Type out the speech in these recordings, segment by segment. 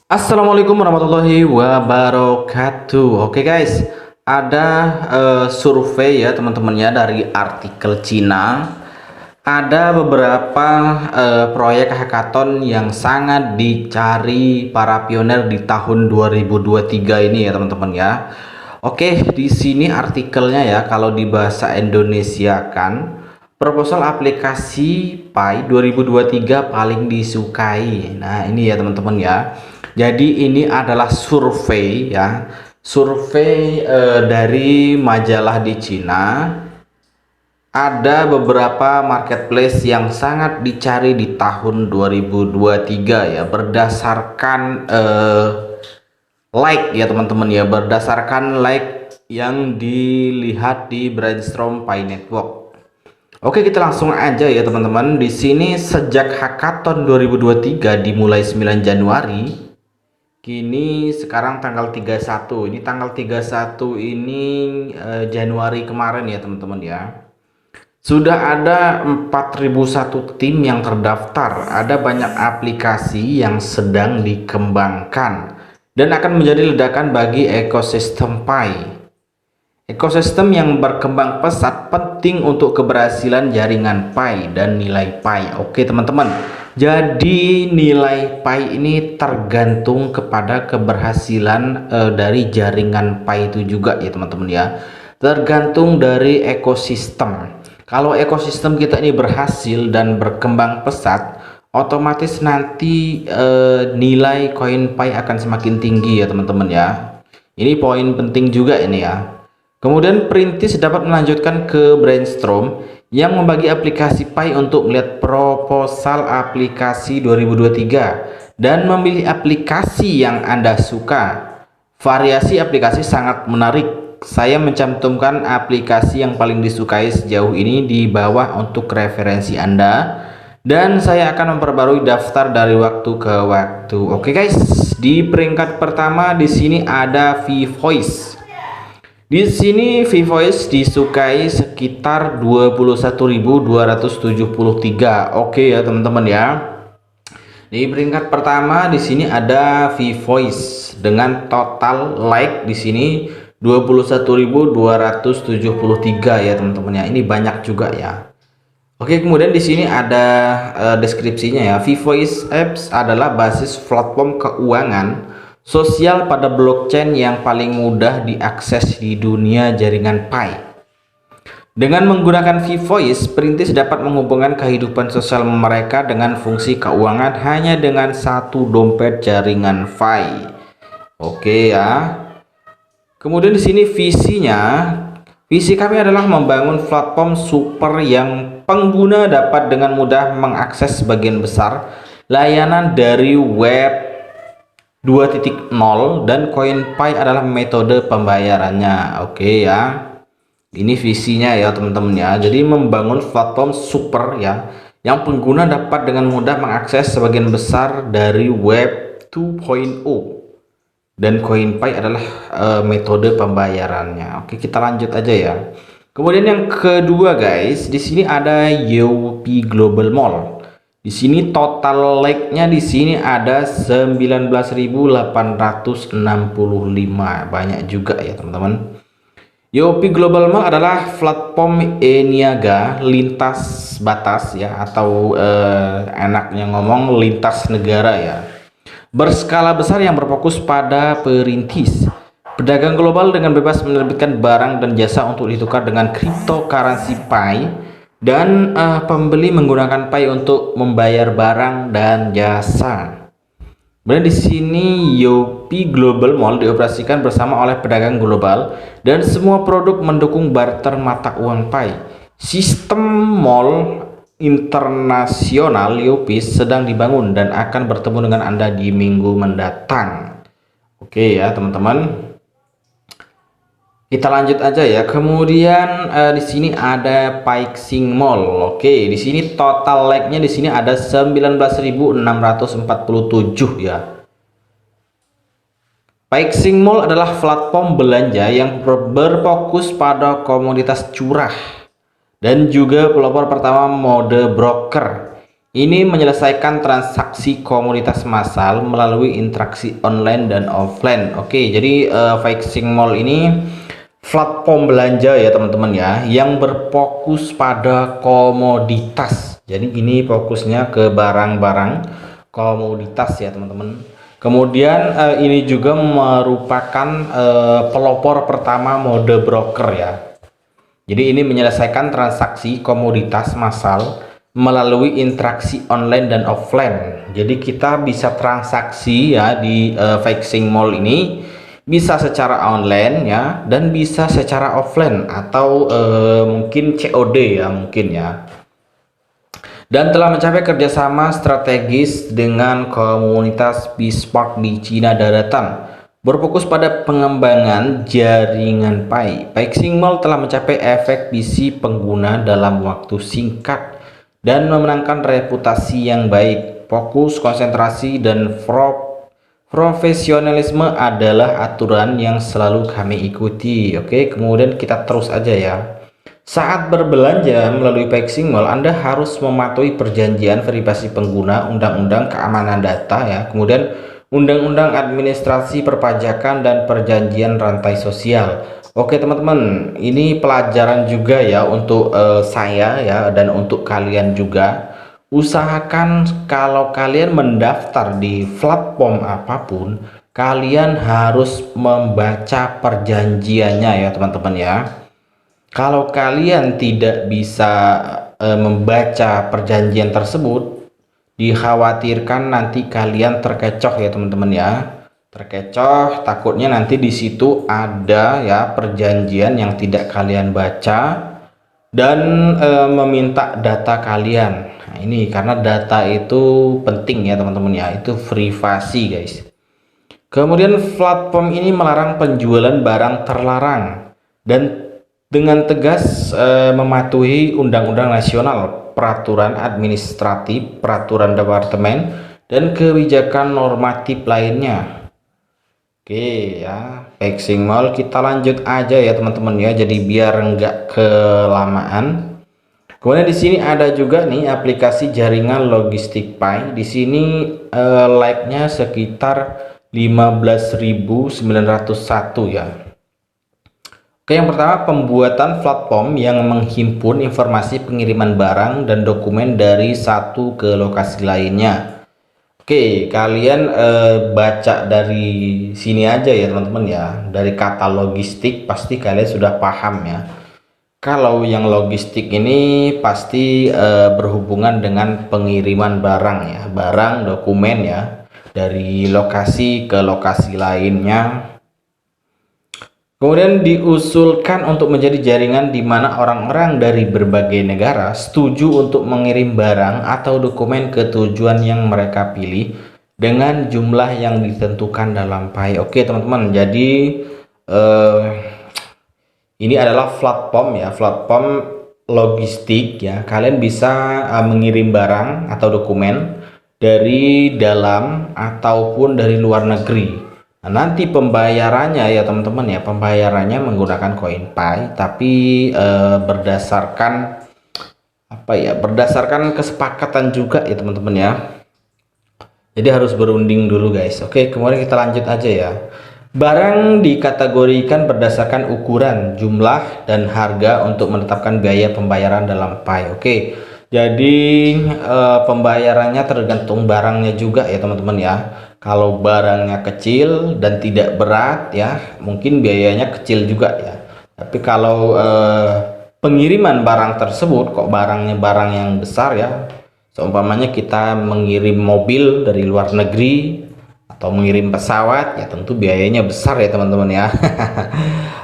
Assalamualaikum warahmatullahi wabarakatuh. Oke guys, ada survei ya teman-temannya dari artikel Cina. Ada beberapa proyek hackathon yang sangat dicari para pionir di tahun 2023 ini ya teman-teman ya. Oke, di sini artikelnya ya, kalau di bahasa Indonesia kan, proposal aplikasi Pi 2023 paling disukai. Nah, ini ya teman-teman ya. Jadi ini adalah survei ya. Survei dari majalah di Cina. Ada beberapa marketplace yang sangat dicari di tahun 2023 ya, berdasarkan like ya teman-teman ya, berdasarkan like yang dilihat di Brainstorm Pi Network. Oke, kita langsung aja ya teman-teman. Di sini sejak hackathon 2023 dimulai 9 Januari, kini sekarang tanggal 31. Ini tanggal 31 ini Januari kemarin ya teman-teman ya. Sudah ada 4001 tim yang terdaftar. Ada banyak aplikasi yang sedang dikembangkan dan akan menjadi ledakan bagi ekosistem Pi. Ekosistem yang berkembang pesat penting untuk keberhasilan jaringan Pi dan nilai Pi. Oke teman-teman, jadi nilai Pi ini tergantung kepada keberhasilan dari jaringan Pi itu juga ya teman-teman ya. Tergantung dari ekosistem. Kalau ekosistem kita ini berhasil dan berkembang pesat, otomatis nanti nilai koin Pi akan semakin tinggi ya teman-teman ya. Ini poin penting juga ini ya. Kemudian Perintis dapat melanjutkan ke Brainstorm yang membagi aplikasi Pi untuk melihat proposal aplikasi 2023 dan memilih aplikasi yang Anda suka. Variasi aplikasi sangat menarik. Saya mencantumkan aplikasi yang paling disukai sejauh ini di bawah untuk referensi Anda, dan saya akan memperbarui daftar dari waktu ke waktu. Oke guys, di peringkat pertama di sini ada VVoice. Di sini VVoice disukai sekitar 21.273. Oke ya teman-teman ya. Di peringkat pertama di sini ada VVoice dengan total like di sini 21.273 ya teman-teman ya. Ini banyak juga ya. Oke, kemudian di sini ada deskripsinya ya. VVoice Apps adalah basis platform keuangan sosial pada blockchain yang paling mudah diakses di dunia jaringan Pi. Dengan menggunakan VVoice, Perintis dapat menghubungkan kehidupan sosial mereka dengan fungsi keuangan hanya dengan satu dompet jaringan Pi. Oke ya. Kemudian di sini visi kami adalah membangun platform super yang pengguna dapat dengan mudah mengakses sebagian besar layanan dari web 2.0 dan koin Pi adalah metode pembayarannya. Oke ya. Ini visinya ya teman-teman ya. Jadi membangun platform super ya yang pengguna dapat dengan mudah mengakses sebagian besar dari web 2.0. Dan koin Pi adalah metode pembayarannya. Oke, kita lanjut aja ya. Kemudian yang kedua guys, di sini ada Yopi Global Mall. Di sini total like-nya di sini ada 19.865. Banyak juga ya teman-teman. Yopi Global Mall adalah platform e-niaga lintas batas ya, atau enaknya ngomong lintas negara ya, berskala besar yang berfokus pada perintis, pedagang global dengan bebas menerbitkan barang dan jasa untuk ditukar dengan cryptocurrency Pi, dan pembeli menggunakan Pi untuk membayar barang dan jasa. Kemudian di sini Yopi Global Mall dioperasikan bersama oleh pedagang global dan semua produk mendukung barter mata uang Pi. Sistem mall internasional Yopi sedang dibangun dan akan bertemu dengan Anda di minggu mendatang. Oke ya teman-teman, kita lanjut aja ya. Kemudian di sini ada Pixing Mall. Oke, di sini total like-nya di sini ada 19.647 ya. Pixing Mall adalah platform belanja yang berfokus pada komoditas curah dan juga pelopor pertama mode broker Ini menyelesaikan transaksi komoditas massal melalui interaksi online dan offline. Oke, jadi Fixing Mall ini platform belanja ya teman-teman ya, yang berfokus pada komoditas. Jadi ini fokusnya ke barang-barang komoditas ya teman-teman. Kemudian ini juga merupakan pelopor pertama mode broker ya. Jadi ini menyelesaikan transaksi komoditas massal melalui interaksi online dan offline. Jadi kita bisa transaksi ya di Fixing Mall ini bisa secara online ya, dan bisa secara offline atau mungkin COD ya mungkin ya. Dan telah mencapai kerjasama strategis dengan komunitas Bispark di Cina Daratan, berfokus pada pengembangan jaringan Pi. Fixing Mall telah mencapai efektivisi pengguna dalam waktu singkat dan memenangkan reputasi yang baik. Fokus, konsentrasi, dan profesionalisme adalah aturan yang selalu kami ikuti. Oke, kemudian kita terus aja ya. Saat berbelanja melalui Fixing Mall, Anda harus mematuhi perjanjian privasi pengguna, undang-undang keamanan data ya, kemudian undang-undang administrasi perpajakan dan perjanjian rantai sosial. Oke teman-teman, ini pelajaran juga ya untuk saya ya, dan untuk kalian juga. Usahakan kalau kalian mendaftar di platform apapun, kalian harus membaca perjanjiannya ya teman-teman ya. Kalau kalian tidak bisa membaca perjanjian tersebut, dikhawatirkan nanti kalian terkecoh ya teman-teman ya. Terkecoh, takutnya nanti di situ ada ya perjanjian yang tidak kalian baca dan meminta data kalian. Nah, ini karena data itu penting ya teman-teman ya, itu privasi guys. Kemudian platform ini melarang penjualan barang terlarang dan dengan tegas mematuhi undang-undang nasional, peraturan administratif, peraturan departemen, dan kebijakan normatif lainnya. Oke ya, Fixing Mall kita lanjut aja ya teman-teman ya, jadi biar nggak kelamaan. Kemudian di sini ada juga nih aplikasi jaringan logistik Pi. Di sini like-nya sekitar 15.901 ya. Oke, yang pertama pembuatan platform yang menghimpun informasi pengiriman barang dan dokumen dari satu ke lokasi lainnya. Oke, kalian baca dari sini aja ya teman-teman ya. Dari kata logistik pasti kalian sudah paham ya. Kalau yang logistik ini pasti berhubungan dengan pengiriman barang ya, barang, dokumen ya, dari lokasi ke lokasi lainnya. Kemudian diusulkan untuk menjadi jaringan di mana orang-orang dari berbagai negara setuju untuk mengirim barang atau dokumen ke tujuan yang mereka pilih dengan jumlah yang ditentukan dalam Pi. Oke teman-teman, jadi ini adalah platform ya, platform logistik ya. Kalian bisa mengirim barang atau dokumen dari dalam ataupun dari luar negeri. Nah, nanti pembayarannya ya teman-teman ya, pembayarannya menggunakan koin Pi, tapi berdasarkan apa ya, berdasarkan kesepakatan juga ya teman-teman ya. Jadi harus berunding dulu guys. Oke, kemudian kita lanjut aja ya. Barang dikategorikan berdasarkan ukuran, jumlah, dan harga untuk menetapkan biaya pembayaran dalam Pi. Oke, jadi pembayarannya tergantung barangnya juga ya teman-teman ya. Kalau barangnya kecil dan tidak berat ya, mungkin biayanya kecil juga ya. Tapi kalau pengiriman barang tersebut kok barangnya barang yang besar ya, seumpamanya kita mengirim mobil dari luar negeri atau mengirim pesawat ya, tentu biayanya besar ya teman-teman ya.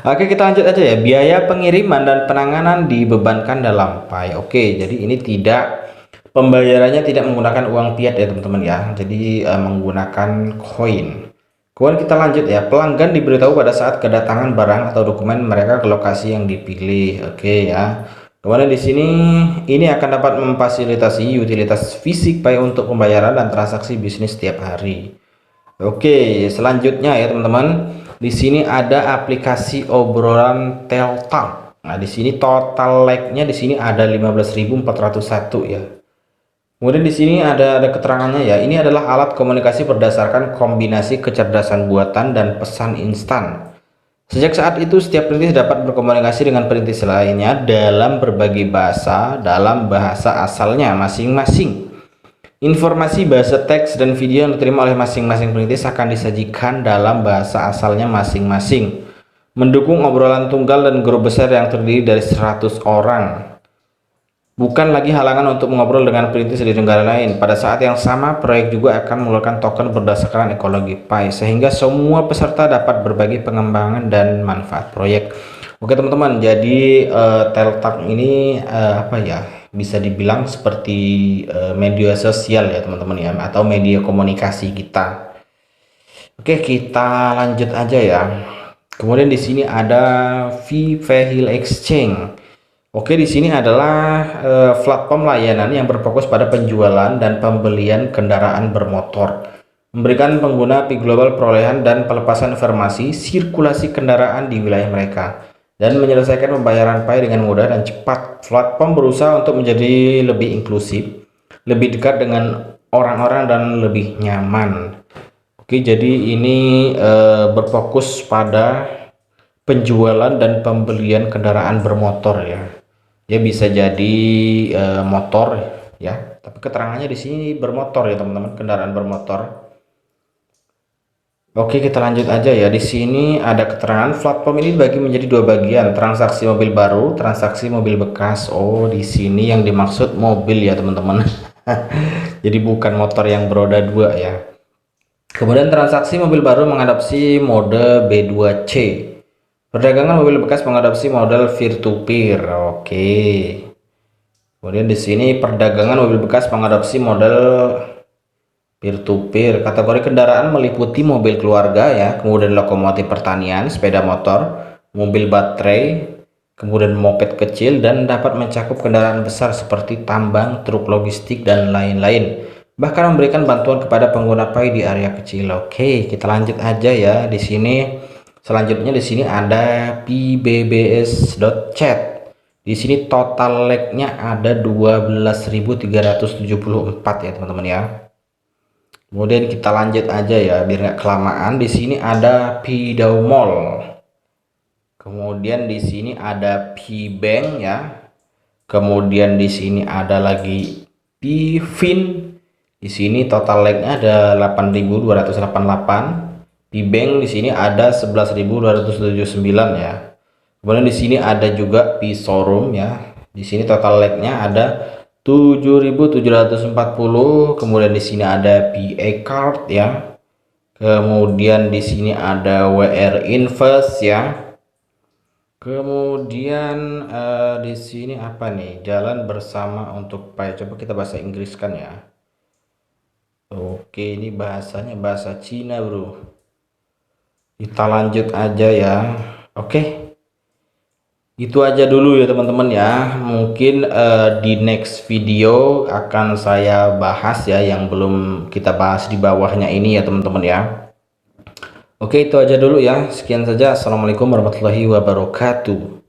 Oke, kita lanjut aja ya. Biaya pengiriman dan penanganan dibebankan dalam Pi. Oke, jadi ini tidak, pembayarannya tidak menggunakan uang fiat ya teman-teman ya, jadi menggunakan koin. Kemudian kita lanjut ya. Pelanggan diberitahu pada saat kedatangan barang atau dokumen mereka ke lokasi yang dipilih. Oke ya. Kemudian di sini ini akan dapat memfasilitasi utilitas fisik Pi untuk pembayaran dan transaksi bisnis setiap hari. Oke, selanjutnya ya teman-teman, di sini ada aplikasi obrolan Teltalk. Nah, di sini total like-nya di sini ada 15.401 ya. Kemudian di sini ada keterangannya ya. Ini adalah alat komunikasi berdasarkan kombinasi kecerdasan buatan dan pesan instan. Sejak saat itu, setiap perintis dapat berkomunikasi dengan perintis lainnya dalam berbagai bahasa dalam bahasa asalnya masing-masing. Informasi bahasa teks dan video yang diterima oleh masing-masing perintis akan disajikan dalam bahasa asalnya masing-masing, mendukung obrolan tunggal dan grup besar yang terdiri dari 100 orang. Bukan lagi halangan untuk mengobrol dengan perintis di negara lain. Pada saat yang sama, proyek juga akan mengeluarkan token berdasarkan ekologi Pi, sehingga semua peserta dapat berbagi pengembangan dan manfaat proyek. Oke teman-teman, jadi Teltak ini apa ya? Bisa dibilang seperti media sosial ya teman-teman ya, atau media komunikasi kita. Oke, kita lanjut aja ya. Kemudian di sini ada V-Vehicle Exchange. Oke, di sini adalah platform layanan yang berfokus pada penjualan dan pembelian kendaraan bermotor, memberikan pengguna Pi Global perolehan dan pelepasan informasi sirkulasi kendaraan di wilayah mereka, dan menyelesaikan pembayaran Pi dengan mudah dan cepat. Platform berusaha untuk menjadi lebih inklusif, lebih dekat dengan orang-orang dan lebih nyaman. Oke, jadi ini berfokus pada penjualan dan pembelian kendaraan bermotor ya. Ya bisa jadi motor ya, tapi keterangannya di sini bermotor ya teman-teman, kendaraan bermotor. Oke, kita lanjut aja ya. Di sini ada keterangan platform ini dibagi menjadi dua bagian, transaksi mobil baru, transaksi mobil bekas. Oh, di sini yang dimaksud mobil ya teman-teman. Jadi bukan motor yang beroda dua ya. Kemudian transaksi mobil baru mengadopsi mode B2C. Perdagangan mobil bekas mengadopsi model peer-to-peer. Oke. Kemudian di sini perdagangan mobil bekas mengadopsi model peer-to-peer. Kategori kendaraan meliputi mobil keluarga ya, kemudian lokomotif pertanian, sepeda motor, mobil baterai, kemudian moped kecil, dan dapat mencakup kendaraan besar seperti tambang, truk logistik, dan lain-lain. Bahkan memberikan bantuan kepada pengguna Pi di area kecil. Oke, kita lanjut aja ya. Di sini selanjutnya di sini ada pbbs.chat. Di sini total like-nya ada 12.374 ya teman-teman ya. Kemudian kita lanjut aja ya biar nggak kelamaan. Di sini ada Pdaumol. Kemudian di sini ada Pbank ya. Kemudian di sini ada lagi Pfin. Di sini total like-nya ada 8.288. Di bank di sini ada 11.279 ya. Kemudian di sini ada juga Pi Showroom ya. Di sini total like-nya ada 7.740. Kemudian di sini ada Pi E-Card ya. Kemudian di sini ada WR Invest ya. Kemudian di sini apa nih? Jalan bersama untuk Pi. Coba kita bahasa Inggris kan ya. Oke, ini bahasanya bahasa Cina, bro. Kita lanjut aja ya. Oke, itu aja dulu ya teman-teman ya. Mungkin di next video akan saya bahas ya yang belum kita bahas di bawahnya ini ya teman-teman ya. Oke, itu aja dulu ya. Sekian saja. Assalamualaikum warahmatullahi wabarakatuh.